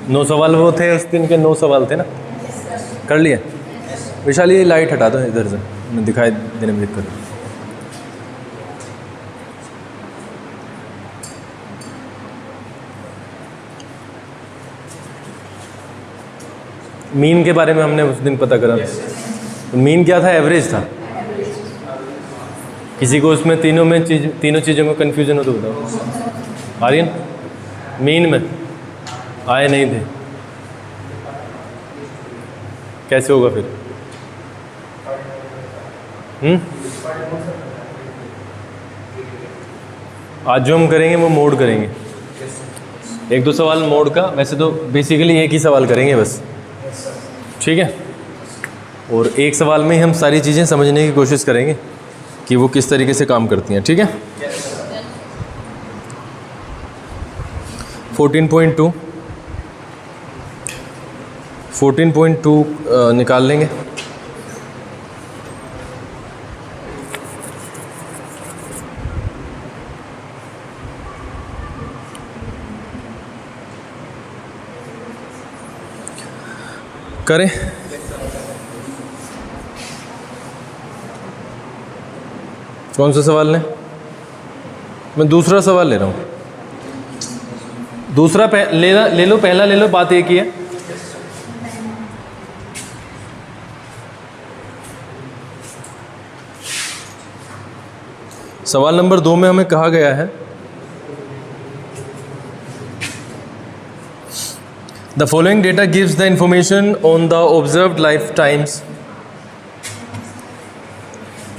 9 सवाल वो थे उस दिन के, 9 सवाल थे ना, कर लिए। विशाल ये लाइट हटा दो इधर से, मैं दिखाई देने में दिक्कत है। मीन के बारे में हमने उस दिन पता करा। मीन क्या था? एवरेज था। किसी को उसमें तीनों चीज़ों में कन्फ्यूजन हो तो बताओ। आर्यन मीन में आए नहीं थे, कैसे होगा फिर? आज जो हम करेंगे वो मोड करेंगे, 1-2 सवाल मोड का, वैसे तो बेसिकली एक ही सवाल करेंगे बस, ठीक है। और एक सवाल में ही हम सारी चीज़ें समझने की कोशिश करेंगे कि वो किस तरीके से काम करती हैं, ठीक है। 14.2 निकाल लेंगे। करें? कौन सा सवाल लें? मैं दूसरा सवाल ले रहा हूँ। दूसरा ले लो, पहला ले लो, बात एक ही है। सवाल नंबर 2 में हमें कहा गया है the following data gives the information on the observed life times.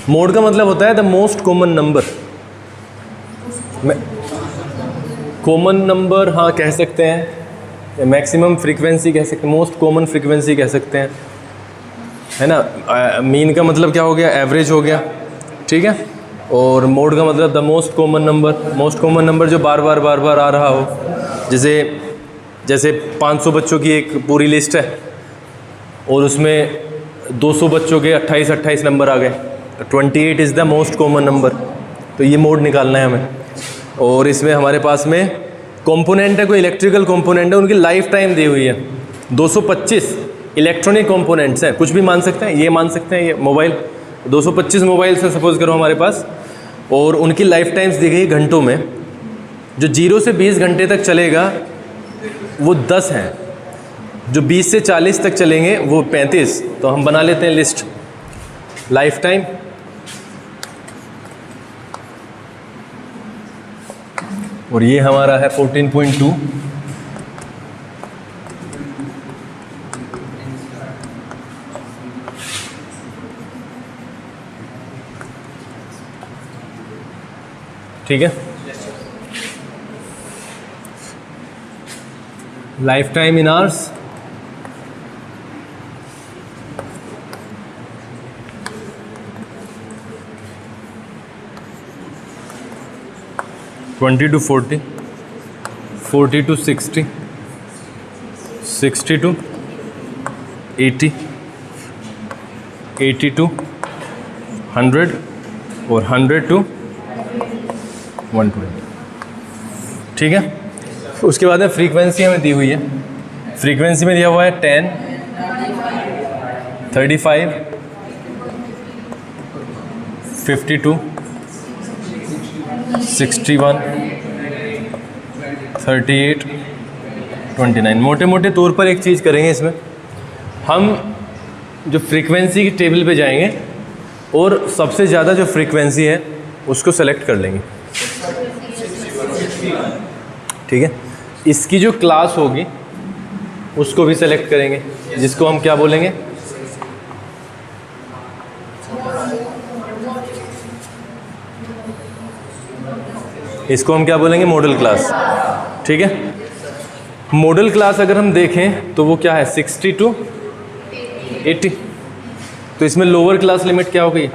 Mode का मतलब होता है the most common number. Common number हाँ कह सकते हैं, मैक्सिमम फ्रीक्वेंसी कह सकते हैं, मोस्ट कॉमन फ्रीक्वेंसी कह सकते हैं, है ना। मीन का मतलब क्या हो गया? एवरेज हो गया, ठीक है। और मोड का मतलब the most common number. Most common number जो बार बार आ रहा हो, जैसे 500 बच्चों की एक पूरी लिस्ट है और उसमें 200 बच्चों के 28 नंबर आ गए, 28 is the most common number. तो ये मोड निकालना है हमें। और इसमें हमारे पास में कंपोनेंट है, कोई इलेक्ट्रिकल कंपोनेंट है, उनकी लाइफ टाइम दी हुई है। 225 इलेक्ट्रॉनिक कंपोनेंट्स हैं, कुछ भी मान सकते हैं, ये मान सकते हैं, ये मोबाइल 225 मोबाइल से सपोज करो हमारे पास, और उनकी लाइफ टाइम्स दी गई घंटों में। जो 0 से 20 घंटे तक चलेगा वो 10 हैं, जो 20 से 40 तक चलेंगे वो 35। तो हम बना लेते हैं लिस्ट लाइफ टाइम। और ये हमारा है 14.2। ठीक है। Life time in hours, (20 to 40), 40 to 60, 60 to 80, 80 to 100 और 100 to 120, ठीक है। उसके बाद में फ्रीक्वेंसी हमें दी हुई है। फ्रीक्वेंसी में दिया हुआ है 10, 35, 52, 61, 38, 29। मोटे मोटे तौर पर एक चीज़ करेंगे इसमें, हम जो फ्रीक्वेंसी की टेबल पे जाएंगे और सबसे ज़्यादा जो फ्रीक्वेंसी है उसको सेलेक्ट कर लेंगे, ठीक है। इसकी जो क्लास होगी उसको भी सेलेक्ट करेंगे, जिसको हम क्या बोलेंगे? इसको हम क्या बोलेंगे? मॉडल क्लास, ठीक है। मॉडल क्लास अगर हम देखें तो वो क्या है? 60 to 80। तो इसमें लोअर क्लास लिमिट क्या हो गई?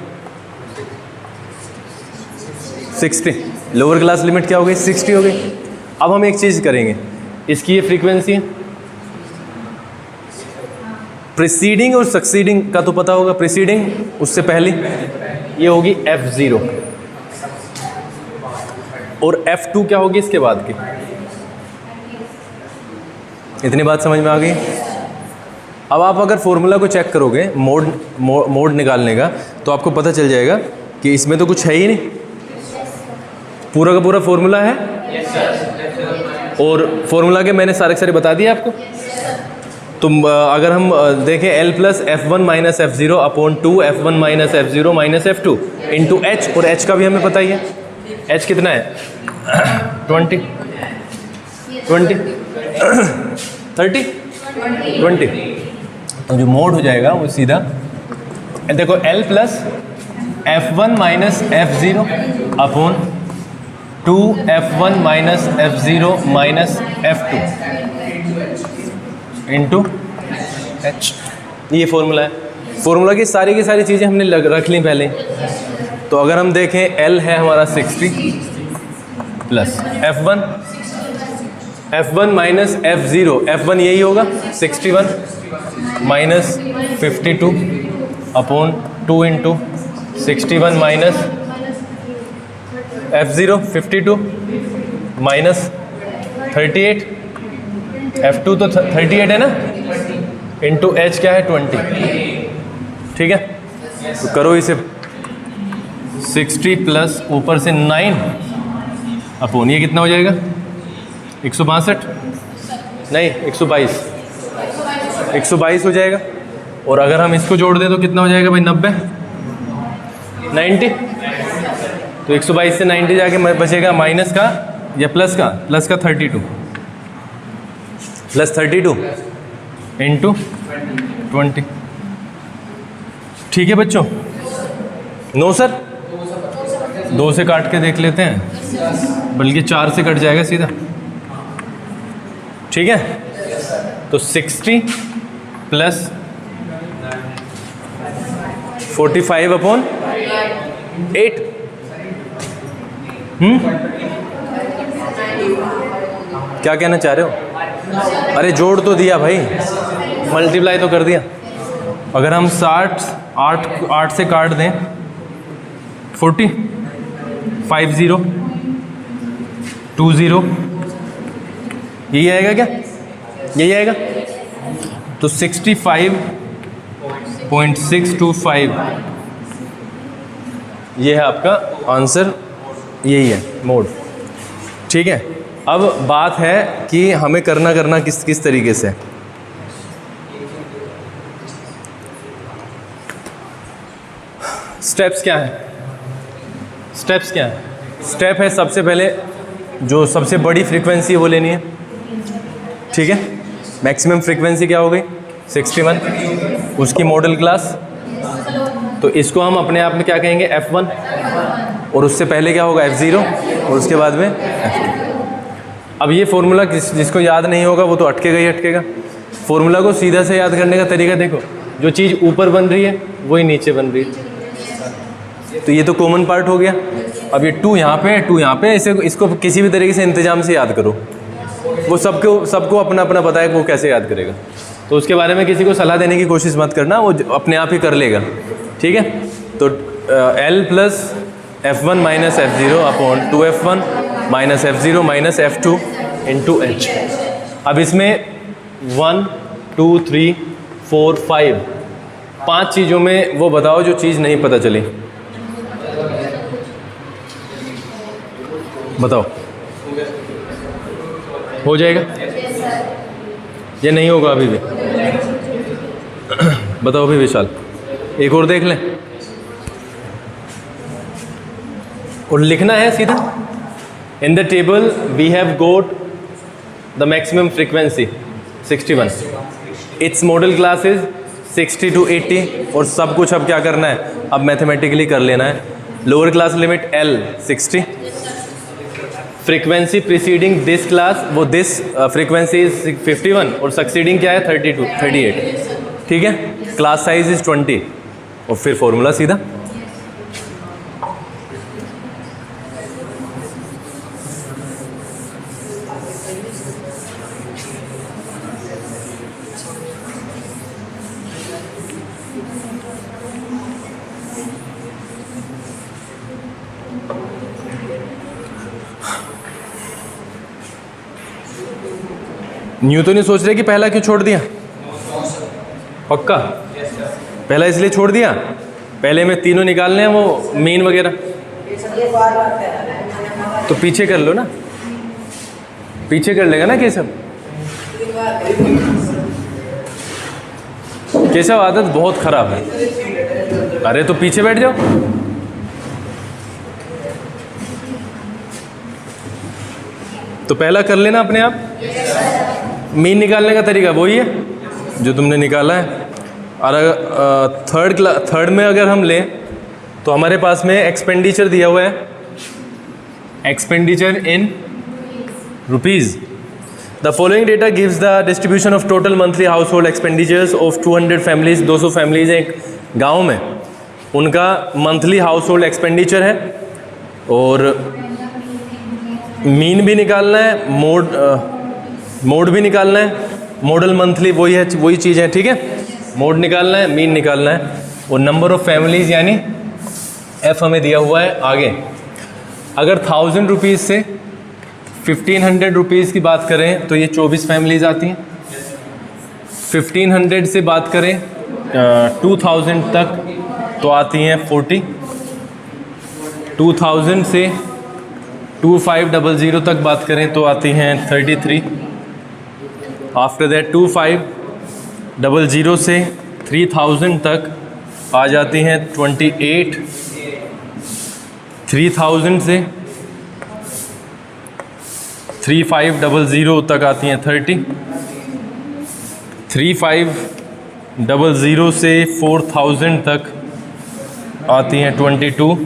60। लोअर क्लास लिमिट क्या हो गई? 60 हो गई। अब हम एक चीज़ करेंगे, इसकी ये फ्रीक्वेंसी है, प्रीसीडिंग और सक्सीडिंग का तो पता होगा। प्रीसीडिंग उससे पहले ये होगी F0 और F2 क्या होगी इसके बाद की? इतनी बात समझ में आ गई। अब आप अगर फॉर्मूला को चेक करोगे मोड निकालने का, तो आपको पता चल जाएगा कि इसमें तो कुछ है ही नहीं, पूरा का पूरा फॉर्मूला है। और फॉर्मूला के मैंने सारे बता दिए आपको। तो अगर हम देखें L plus F1 minus F0 upon 2 F1 minus F0 minus F2 into H, और H का भी हमें पता ही है, H कितना है 20 तो जो मोड हो जाएगा वो सीधा देखो L plus F1 minus F0 upon 2 F1 minus F0 minus F2 into H। ये फॉर्मूला है। फॉर्मूला की सारी चीज़ें हमने रख ली पहले। तो अगर हम देखें L है हमारा 60 plus F1 minus F0, F1 यही होगा 61 minus 52 upon 2 into 61 minus F0 52 minus 38, F2 तो 38 है ना, इंटू H क्या है 20। ठीक है, तो करो इसे 60 प्लस ऊपर से 9 अपॉन ये कितना हो जाएगा 162 नहीं 122 हो जाएगा। और अगर हम इसको जोड़ दें तो कितना हो जाएगा भाई 90। तो 122 से 90 जाके बचेगा माइनस का या प्लस का 32 प्लस 32 इंटू 20। ठीक है बच्चों, नो सर 2 से काट के देख लेते हैं, बल्कि 4 से कट जाएगा सीधा। ठीक है, तो 60 प्लस 45 अपॉन 8। क्या कहना चाह रहे हो? अरे जोड़ तो दिया भाई, मल्टीप्लाई तो कर दिया। अगर हम 8 से काट दें 40 50 20 यही आएगा क्या? यही आएगा। तो 65.625 ये है आपका आंसर, यही है मोड। ठीक है, अब बात है कि हमें करना किस तरीके से। स्टेप्स क्या है? स्टेप है सबसे पहले जो सबसे बड़ी फ्रीक्वेंसी है वो लेनी है। ठीक है, मैक्सिमम फ्रीक्वेंसी क्या हो गई 61, उसकी मॉडल क्लास। तो इसको हम अपने आप में क्या कहेंगे F1, और उससे पहले क्या होगा F0, और उसके बाद में F2। अब ये फॉर्मूला जिसको याद नहीं होगा वो तो अटकेगा। फॉर्मूला को सीधा से याद करने का तरीका देखो, जो चीज़ ऊपर बन रही है वही नीचे बन रही है। तो ये तो कॉमन पार्ट हो गया। अब ये 2 यहाँ पे 2 यहाँ पे, इसको किसी भी तरीके से इंतजाम से याद करो। वो सबको अपना पता है कि वो कैसे याद करेगा। तो उसके बारे में किसी को सलाह देने की कोशिश मत करना, वो अपने आप ही कर लेगा। ठीक है, तो L plus F1 minus F0 upon 2F1 minus F0 minus F2 into H। अब इसमें 1 2 3 4 5 चीज़ों में वो बताओ जो चीज़ नहीं पता चली, बताओ। हो जाएगा ये नहीं होगा अभी भी? बताओ अभी विशाल, एक और देख लें। और लिखना है सीधा, in the table we have got the maximum frequency 61, its modal class is 60 to 80, और सब कुछ अब क्या करना है, अब मैथमेटिकली कर लेना है। Lower class limit L 60, frequency preceding this class, वो दिस फ्रीक्वेंसी इज 51 और सक्सीडिंग क्या है 38। ठीक है, क्लास साइज इज 20, और फिर फॉर्मूला सीधा। न्यू तो नहीं सोच रहे कि पहला क्यों छोड़ दिया? पक्का पहला इसलिए छोड़ दिया, पहले में तीनों निकालने हैं वो मीन वगैरह, तो पीछे कर लो ना, पीछे कर लेगा ना केशव। केशव आदत बहुत खराब है। अरे तो पीछे बैठ जाओ। तो पहला कर लेना अपने आप। मीन निकालने का तरीका वही है जो तुमने निकाला है। और अगर थर्ड में अगर हम लें तो हमारे पास में एक्सपेंडिचर दिया हुआ है, expenditure in rupees. The following data gives the distribution of total monthly house hold expenditures of 200 families. 200 families एक गाँव में, उनका मंथली हाउस होल्ड एक्सपेंडिचर है और मीन भी निकालना है, मोड भी निकालना है। मॉडल मंथली वही है, वही चीज़ है, ठीक है। मोड निकालना है, मीन निकालना है और नंबर ऑफ़ फैमिलीज़ यानी एफ हमें दिया हुआ है आगे। अगर 1000 रुपीज़ से 1500 रुपीज़ की बात करें तो ये 24 फैमिलीज़ आती हैं। 1500 से बात करें 2000 तक तो आती हैं 40। 2000 से 2500 तक बात करें तो आती हैं 33। आफ्टर दैट 2500 से 3000 तक आ जाती हैं 28। 3000 से 3500 तक आती हैं 30। 3500 से 4000 तक आती हैं 22।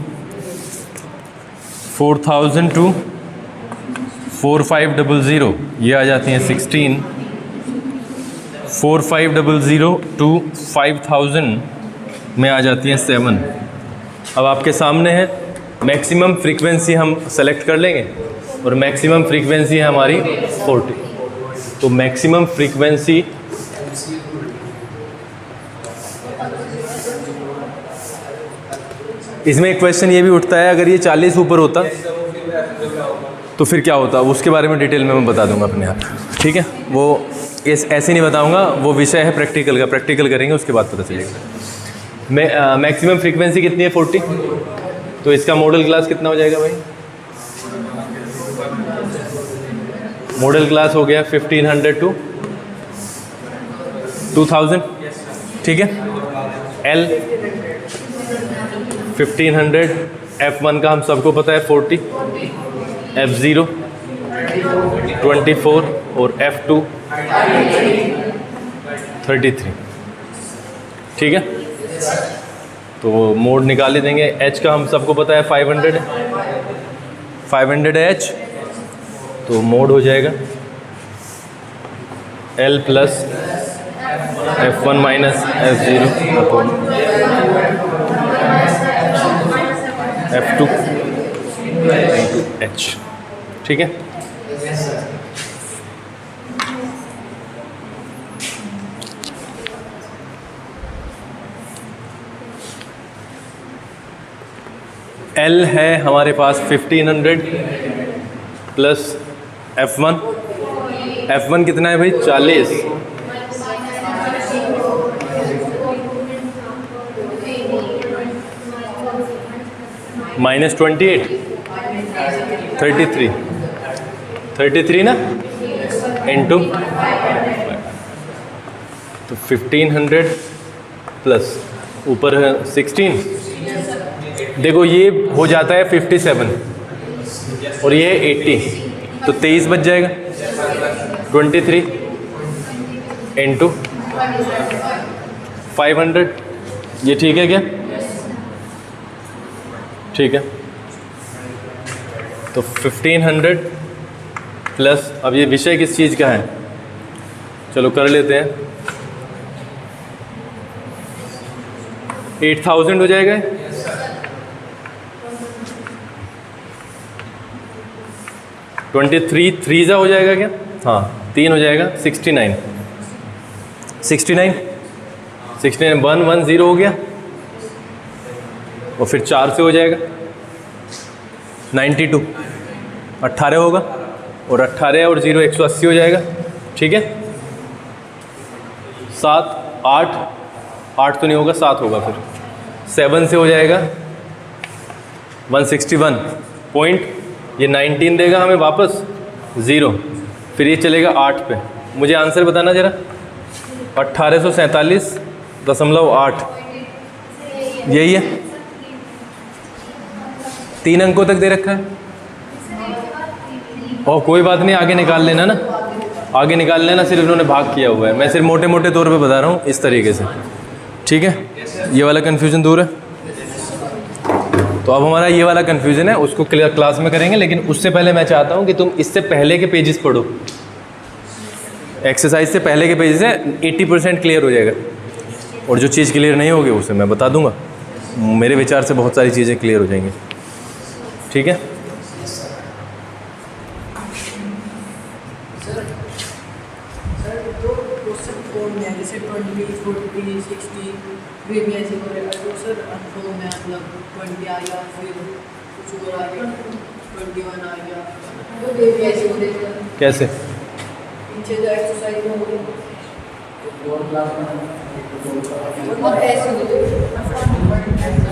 4000 टू 4500 ये आ जाती हैं 16। 4500 टू 5000 में आ जाती हैं 7। अब आपके सामने है मैक्सिमम फ्रीक्वेंसी, हम सेलेक्ट कर लेंगे और मैक्सिमम फ्रीक्वेंसी है हमारी 40। तो मैक्सिमम फ्रीक्वेंसी इसमें एक क्वेश्चन ये भी उठता है, अगर ये 40 ऊपर होता तो फिर क्या होता, उसके बारे में डिटेल में मैं बता दूंगा अपने आप, ठीक है। वो ऐसे नहीं बताऊंगा, वो विषय है प्रैक्टिकल का, प्रैक्टिकल करेंगे उसके बाद पता चलेगा। मैक्सिमम फ्रीक्वेंसी कितनी है 40, तो इसका मॉडल क्लास कितना हो जाएगा भाई? मॉडल क्लास हो गया 1500 टू 2000, ठीक है। L 1500, F1 का हम सबको पता है 40, F0 24 और F2 33, ठीक है। तो मोड निकाल ही देंगे। H का हम सबको पता है 500 है H, तो मोड हो जाएगा L plus F1 minus F0 F2 H, ठीक है। L है हमारे पास 1500 प्लस F1। F1 कितना है भाई? 40। माइनस 28 33 ना, इंटू तो 1500 प्लस ऊपर है 16। देखो ये हो जाता है 57 और ये 80, तो 23 बच जाएगा। 23 इंटू 500, ये ठीक है क्या? ठीक है। तो 1500 प्लस, अब ये विषय किस चीज़ का है, चलो कर लेते हैं। 8000 हो जाएगा। 23 3 हो जाएगा क्या? हाँ 3 हो जाएगा। 69 110 हो गया और फिर 4 से हो जाएगा 92, 18 होगा और 18 और 0 180 हो जाएगा। ठीक है, 7 8 8 तो नहीं होगा, 7 होगा, फिर 7 से हो जाएगा 161 पॉइंट, ये 19 देगा हमें वापस 0, फिर ये चलेगा 8 पे। मुझे आंसर बताना ज़रा, 1847.8 यही है, 3 अंकों तक दे रखा है। और कोई बात नहीं, आगे निकाल लेना ना, आगे निकाल लेना, सिर्फ इन्होंने भाग किया हुआ है, मैं सिर्फ मोटे मोटे तौर पे बता रहा हूँ इस तरीके से, ठीक है। ये वाला कन्फ्यूज़न दूर है। तो अब हमारा ये वाला कन्फ्यूज़न है, उसको क्लास में करेंगे, लेकिन उससे पहले मैं चाहता हूँ कि तुम इससे पहले के पेजेस पढ़ो, एक्सरसाइज से पहले के पेजेस है, 80% क्लियर हो जाएगा, और जो चीज़ क्लियर नहीं होगी उसे मैं बता दूंगा। मेरे विचार से बहुत सारी चीज़ें क्लियर हो जाएंगी, ठीक है। जैसे 20, 40, 60 फिर भी ऐसे करेगा तो सर अंकों में मतलब 20 आ गया, फिर कुछ और आ गया, 21 आ गया, तो ये भी ऐसे हो जाएगा। कैसे? पीछे जो एक्सरसाइज में हो गया और क्लास में ऐसे हो जाएगा।